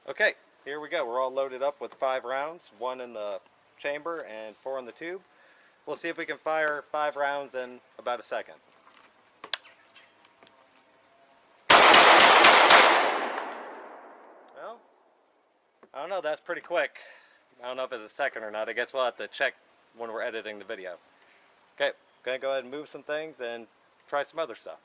Okay, here we go. We're all loaded up with 5 rounds, 1 in the chamber and 4 in the tube. We'll see if we can fire 5 rounds in about a second. Well, I don't know, that's pretty quick. I don't know if it's a second or not. I guess we'll have to check when we're editing the video. Okay, gonna go ahead and move some things and try some other stuff.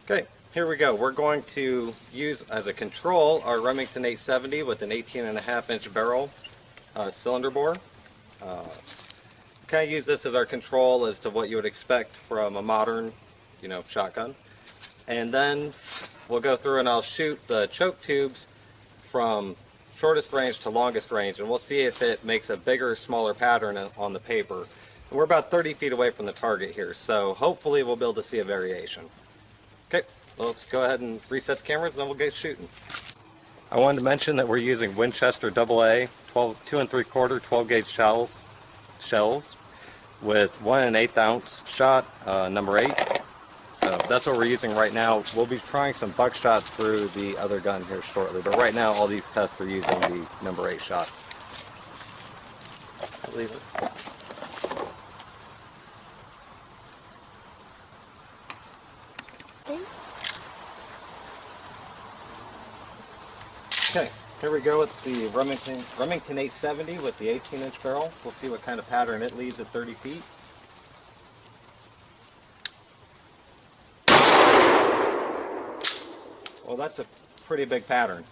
Okay, here we go. We're going to use as a control our Remington 870 with an 18.5-inch barrel cylinder bore. Kind of use this as our control as to what you would expect from a modern, shotgun. And then we'll go through and I'll shoot the choke tubes from shortest range to longest range, and we'll see if it makes a bigger or smaller pattern on the paper. And we're about 30 feet away from the target here, so hopefully we'll be able to see a variation. Okay, well, let's go ahead and reset the cameras and then we'll get shooting. I wanted to mention that we're using Winchester AA 2 3/4 12 gauge shells with 1 1/8 ounce shot, number 8. So that's what we're using right now. We'll be trying some buckshot through the other gun here shortly, but right now all these tests are using the number 8 shot. Leave it. Okay, here we go with the Remington 870 with the 18-inch barrel. We'll see what kind of pattern it leaves at 30 feet. Well, that's a pretty big pattern.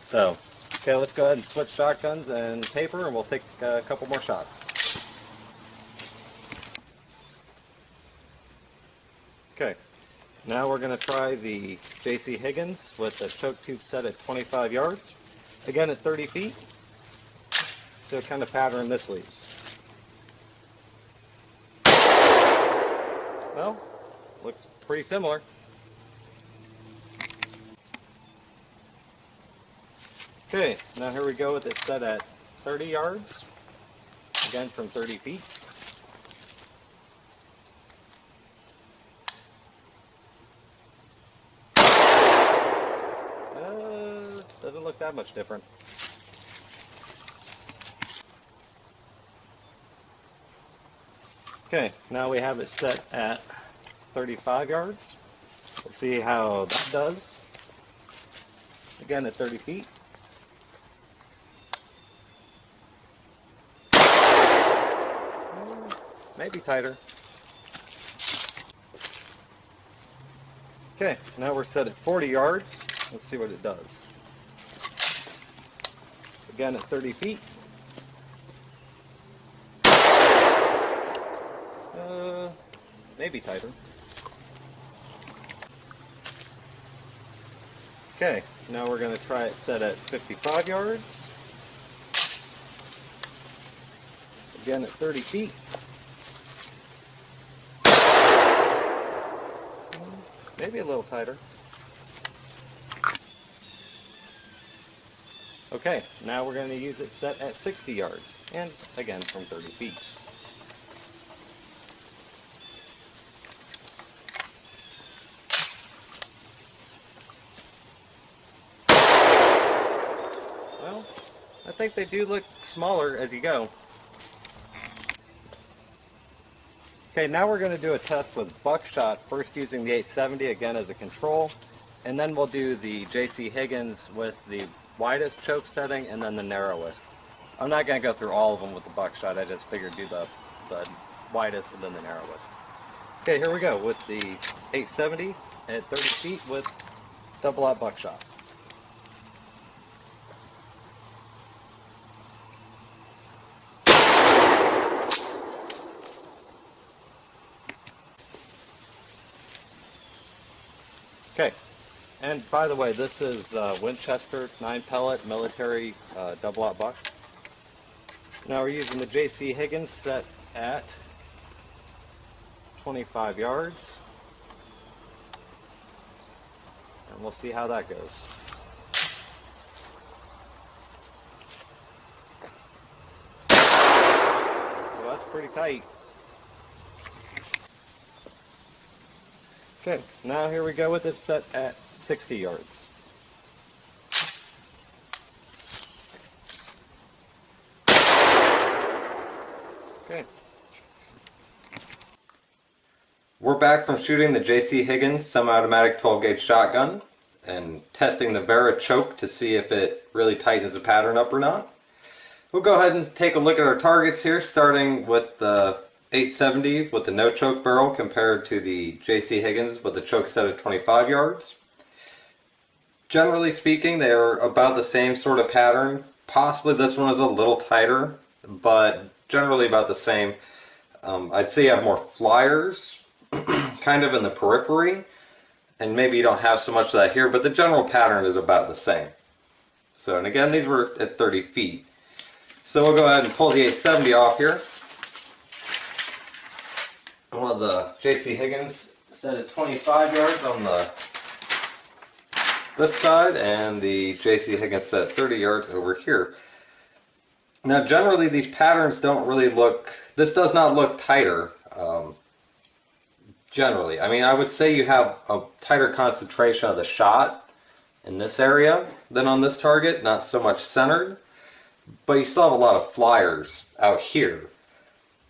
So, okay, let's go ahead and switch shotguns and paper, and we'll take a couple more shots. Okay. Now we're going to try the JC Higgins with the choke tube set at 25 yards. Again at 30 feet. See what kind of pattern this leaves. Well, looks pretty similar. Okay, now here we go with it set at 30 yards. Again from 30 feet. Doesn't look that much different. Okay, now we have it set at 35 yards. Let's see how that does. Again at 30 feet. Maybe tighter. Okay, now we're set at 40 yards. Let's see what it does. Again at 30 feet. Maybe tighter. Okay, now we're going to try it set at 55 yards. Again at 30 feet. Maybe a little tighter. Okay, now we're going to use it set at 60 yards, and again from 30 feet. Well, I think they do look smaller as you go. Okay, now we're going to do a test with buckshot, first using the 870 again as a control, and then we'll do the JC Higgins with the widest choke setting and then the narrowest. I'm not going to go through all of them with the buckshot, I just figured do the widest and then the narrowest. Okay, here we go with the 870 at 30 feet with double-aught buckshot. Okay, and by the way, this is Winchester 9-pellet military double-aught buck. Now we're using the JC Higgins set at 25 yards. And we'll see how that goes. Well, that's pretty tight. Okay, now here we go with it set at 60 yards. Okay. We're back from shooting the JC Higgins semi-automatic 12-gauge shotgun and testing the Veri-Choke to see if it really tightens the pattern up or not. We'll go ahead and take a look at our targets here, starting with the 870 with the no choke barrel compared to the JC Higgins with the choke set at 25 yards. Generally speaking, they're about the same sort of pattern. Possibly this one is a little tighter, but generally about the same. I'd say you have more flyers kind of in the periphery, and maybe you don't have so much of that here, but the general pattern is about the same. So, and again, these were at 30 feet. So we'll go ahead and pull the 870 off here. One of the JC Higgins set at 25 yards on this side, and the JC Higgins set at 30 yards over here. Now generally these patterns don't really look, this does not look tighter generally. I mean, I would say you have a tighter concentration of the shot in this area than on this target, not so much centered, but you still have a lot of flyers out here.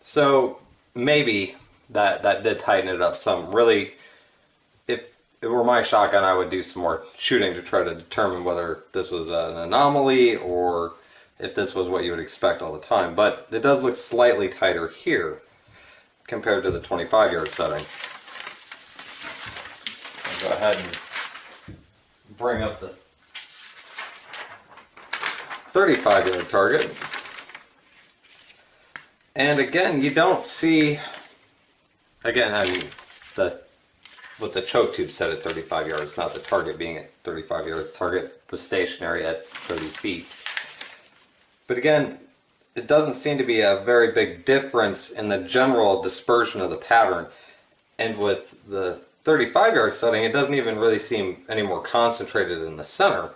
So maybe that did tighten it up some. Really, if it were my shotgun, I would do some more shooting to try to determine whether this was an anomaly or if this was what you would expect all the time. But it does look slightly tighter here compared to the 25-yard setting. I'll go ahead and bring up the 35-yard target. And again, you don't see, again, I mean, with the choke tube set at 35 yards, not the target being at 35 yards, the target was stationary at 30 feet. But again, it doesn't seem to be a very big difference in the general dispersion of the pattern. And with the 35-yard setting, it doesn't even really seem any more concentrated in the center,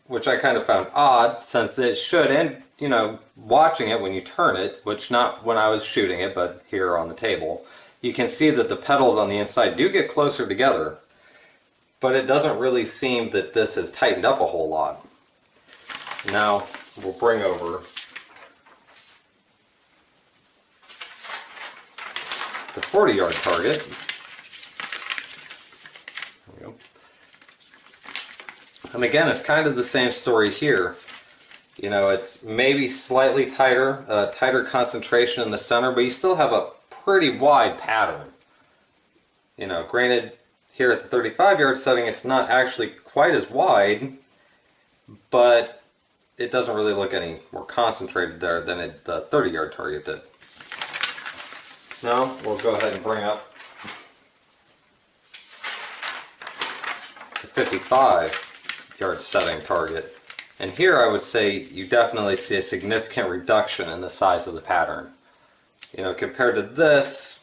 which I kind of found odd, since it should, and you know, watching it when you turn it, which not when I was shooting it, but here on the table, you can see that the petals on the inside do get closer together, but it doesn't really seem that this has tightened up a whole lot. Now we'll bring over the 40-yard target. There we go. And again, it's kind of the same story here. You know, it's maybe slightly tighter, tighter concentration in the center, but you still have a pretty wide pattern. You know, granted, here at the 35-yard setting, it's not actually quite as wide, but it doesn't really look any more concentrated there than the 30-yard target did. Now, we'll go ahead and bring up the 55-yard setting target. And here I would say you definitely see a significant reduction in the size of the pattern. You know, compared to this,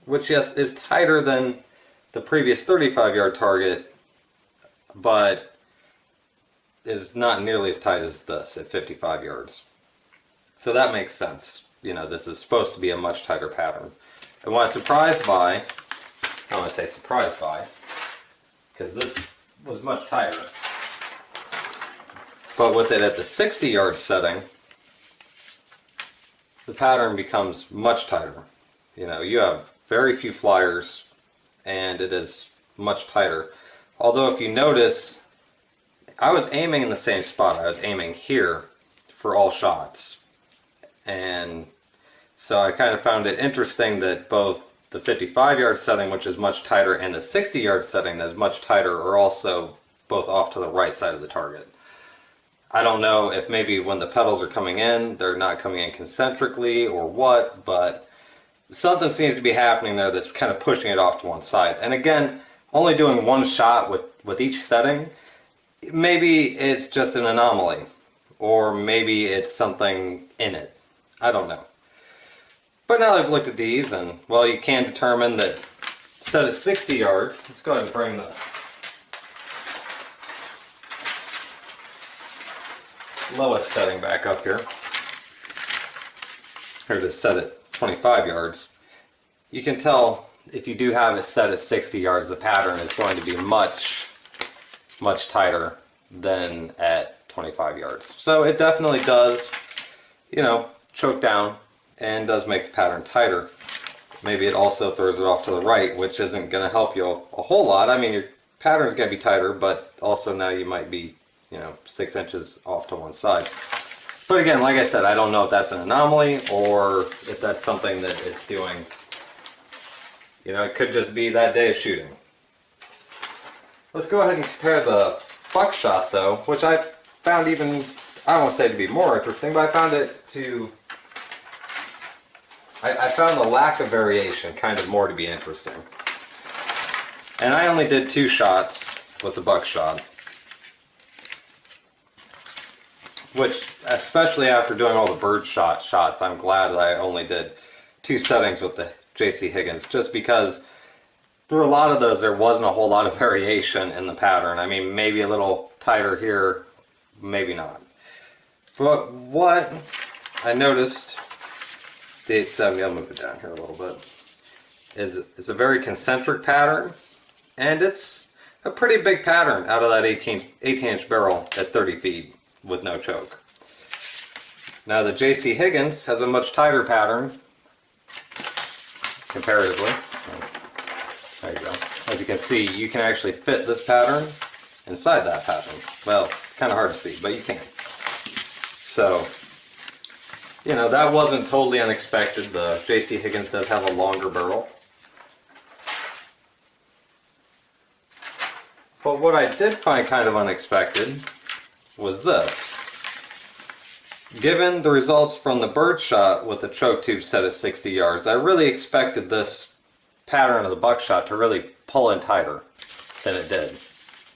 which yes, is tighter than the previous 35-yard target, but is not nearly as tight as this at 55 yards. So that makes sense. You know, this is supposed to be a much tighter pattern. And what I was surprised by, I don't want to say surprised by, because this was much tighter. But with it at the 60-yard setting, the pattern becomes much tighter. You know, you have very few flyers, and it is much tighter. Although if you notice, I was aiming in the same spot. I was aiming here for all shots. And so I kind of found it interesting that both the 55-yard setting, which is much tighter, and the 60-yard setting that is much tighter are also both off to the right side of the target. I don't know if maybe when the petals are coming in, they're not coming in concentrically or what, but something seems to be happening there that's kind of pushing it off to one side. And again, only doing one shot with each setting, maybe it's just an anomaly, or maybe it's something in it. I don't know. But now I've looked at these, and well, you can determine that set at 60 yards. Let's go ahead and bring the lowest setting back up here. Here it is set at 25 yards. You can tell if you do have it set at 60 yards, the pattern is going to be much tighter than at 25 yards. So it definitely does, you know, choke down and does make the pattern tighter. Maybe it also throws it off to the right, which isn't going to help you a whole lot. I mean, your pattern is going to be tighter, but also now you might be, you know, 6 inches off to one side. But again, like I said, I don't know if that's an anomaly or if that's something that it's doing. You know, it could just be that day of shooting. Let's go ahead and compare the buckshot though, which I found even, I don't want to say to be more interesting, but I found it to, I found the lack of variation kind of more to be interesting. And I only did 2 shots with the buckshot, which, especially after doing all the bird shots, I'm glad that I only did 2 settings with the JC Higgins, just because through a lot of those there wasn't a whole lot of variation in the pattern. I mean, maybe a little tighter here, maybe not. But what I noticed, the 870, I'll move it down here a little bit, is it's a very concentric pattern, and it's a pretty big pattern out of that 18-inch barrel at 30 feet with no choke. Now the JC Higgins has a much tighter pattern comparatively. There you go. As you can see, you can actually fit this pattern inside that pattern. Well, kind of hard to see, but you can. So, you know, that wasn't totally unexpected. The JC Higgins does have a longer barrel. But what I did find kind of unexpected was this. Given the results from the bird shot with the choke tube set at 60 yards, I really expected this pattern of the buckshot to really pull in tighter than it did.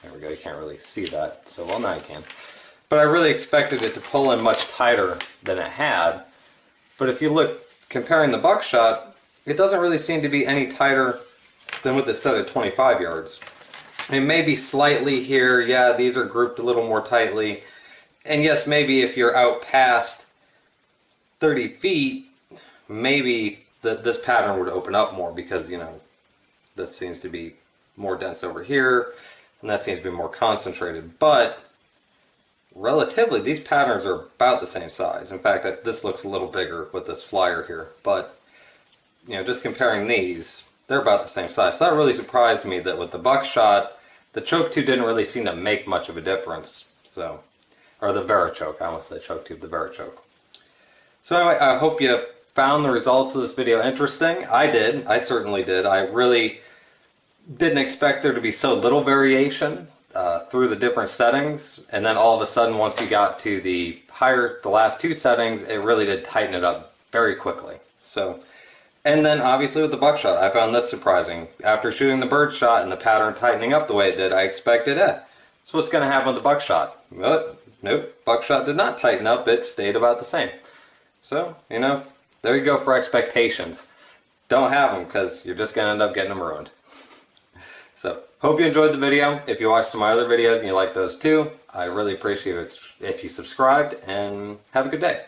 There we go, you can't really see that, so well now you can. But I really expected it to pull in much tighter than it had. But if you look, comparing the buckshot, it doesn't really seem to be any tighter than with the set at 25 yards. It may be slightly here, yeah, these are grouped a little more tightly. And yes, maybe if you're out past 30 feet, maybe this pattern would open up more because, you know, this seems to be more dense over here, and that seems to be more concentrated. But relatively, these patterns are about the same size. In fact, this looks a little bigger with this flyer here. But, you know, just comparing these, they're about the same size. So that really surprised me that with the buckshot, the choke tube didn't really seem to make much of a difference. So, or the Veri-Choke, I almost said choke tube, the Veri-Choke. So anyway, I hope you found the results of this video interesting. I did, I certainly did. I really didn't expect there to be so little variation through the different settings, and then all of a sudden once you got to the last 2 settings, it really did tighten it up very quickly. So, and then obviously with the buckshot, I found this surprising. After shooting the bird shot and the pattern tightening up the way it did, I expected so what's going to happen with the buckshot? But nope, buckshot did not tighten up, it stayed about the same. So, you know, there you go for expectations. Don't have them because you're just going to end up getting them ruined. So, hope you enjoyed the video. If you watched some of my other videos and you like those too, I really appreciate it if you subscribed, and have a good day.